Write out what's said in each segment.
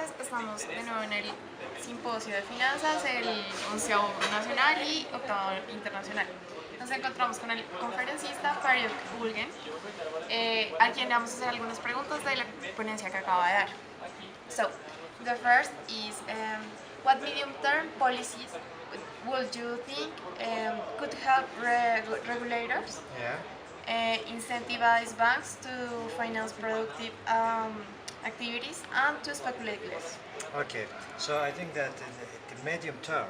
Emergentes, estamos de nuevo en el Simposio de Finanzas, el 11º Nacional y 8º Internacional. Nos encontramos con el conferencista Faruk Ülgen, a quien le vamos a hacer algunas preguntas de la ponencia que acaba de dar. So, the first is, what medium-term policies would you think could help regulators incentivize banks to finance productive activities and to speculate less? Okay, so I think that the medium term,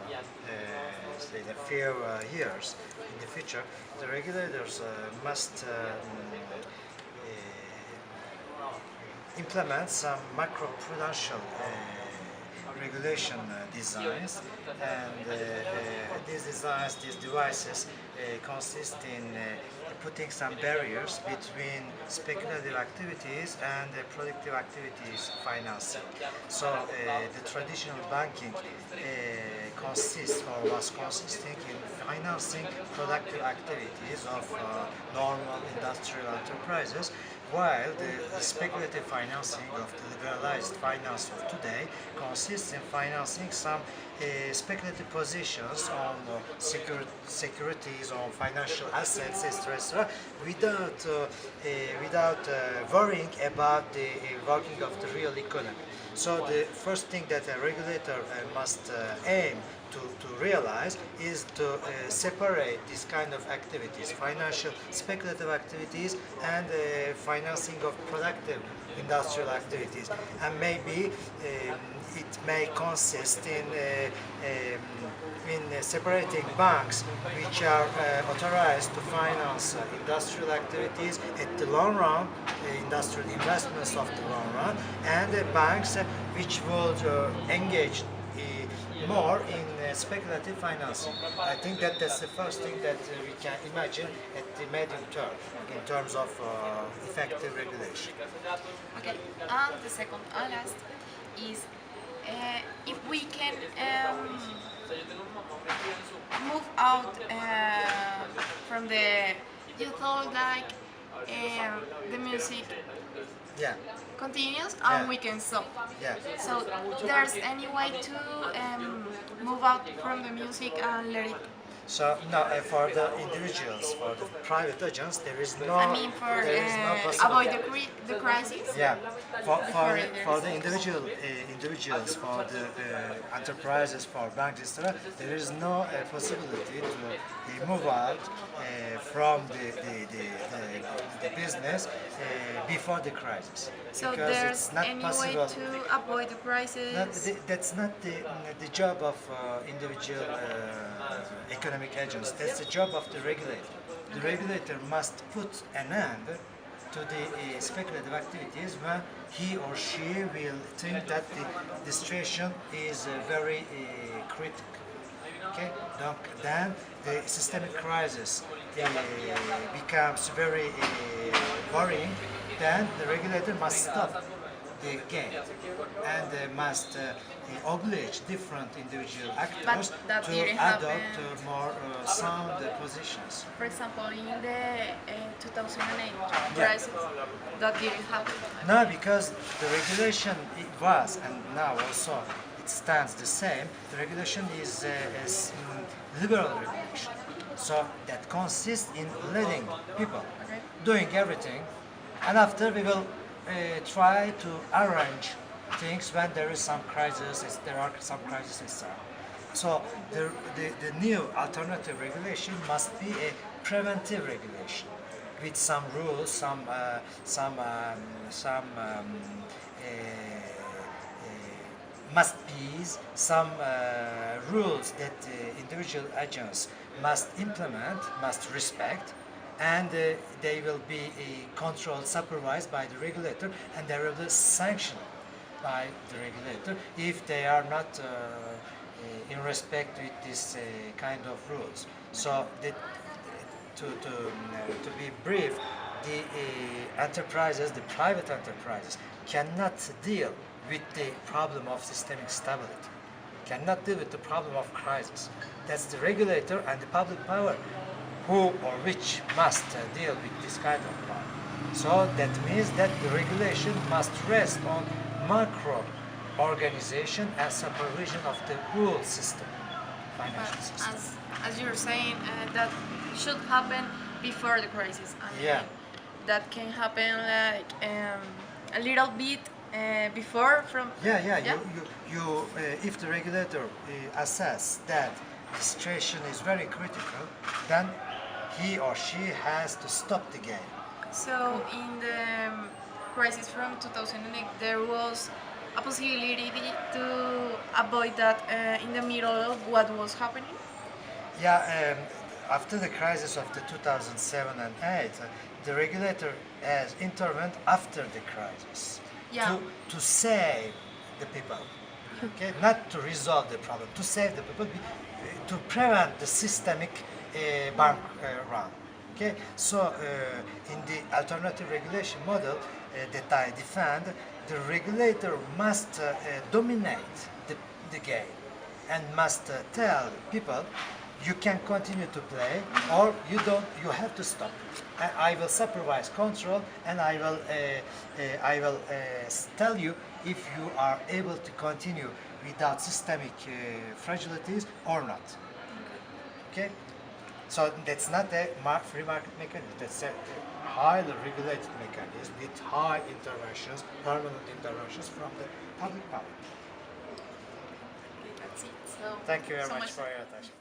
say the few years in the future, the regulators must implement some macroprudential regulation designs, and these designs, these devices consist in putting some barriers between speculative activities and productive activities financing. So the traditional banking consists or was consisting in financing productive activities of normal industrial enterprises, while the speculative financing of the liberalized finance of today consists in financing some speculative positions on securities, on financial assets, etc., without worrying about the working of the real economy. So the first thing that a regulator must aim to realize is to separate this kind of activities, financial speculative activities and financing of productive industrial activities. And maybe it may consist in separating banks which are authorized to finance industrial activities at the long run, industrial investments of the long run, and banks which would engage more in speculative financing. I think that that's the first thing that we can imagine at the medium term in terms of effective regulation. Okay, and the second and last is if we can move out from the, you told like the music continues and we can stop. So there's any way to move out from the music and let it? So no, for the individuals, for the private agents, there is no. I mean, for avoid the crisis. Yeah, for the individuals, for the enterprises, for banks, etc., there is no possibility to move out from the business before the crisis. So because there's it's not any possible. way to avoid the crisis? That's not the job of individual economic agents. That's the job of the regulator. The regulator must put an end to the speculative activities when he or she will think that the situation is very critical. Okay? Then the systemic crisis becomes very worrying. Then the regulator must stop the game and must oblige different individual actors to adopt more sound positions. For example, in the 2008 crisis, that didn't happen. No, because the regulation it was, and now also it stands the same. The regulation is liberal regulation, so that consists in letting people doing everything, and after we will try to arrange things when there is some crisis, there are some crises, etc. So the new alternative regulation must be a preventive regulation with some rules, some must-be's, some rules that individual agents must implement, must respect, and they will be controlled, supervised by the regulator, and they will be sanctioned by the regulator if they are not in respect with this kind of rules. So to be brief, the enterprises, the private enterprises, cannot deal with the problem of systemic stability, cannot deal with the problem of crisis. That's the regulator and the public power who or which must deal with this kind of problem. So that means that the regulation must rest on macro organization and supervision of the whole system, financial system. As you're saying, that should happen before the crisis. I mean, Yeah. that can happen like a little bit before from. Yeah. If the regulator assess that the situation is very critical, then he or she has to stop the game. So in the crisis from 2008, there was a possibility to avoid that in the middle of what was happening. Yeah, after the crisis of the 2007 and 8, the regulator has intervened after the crisis Yeah. to save the people. Okay, not to resolve the problem, to save the people, to prevent the systemic bank run. Okay, so in the alternative regulation model that I defend, the regulator must dominate the game and must tell people you can continue to play or you don't. You have to stop. I will supervise, control, and I will tell you if you are able to continue without systemic fragilities or not. Okay. So that's not a free market mechanism. That's a highly regulated mechanism with high interventions, permanent interventions from the public power. That's it. So Thank you very so much for your attention.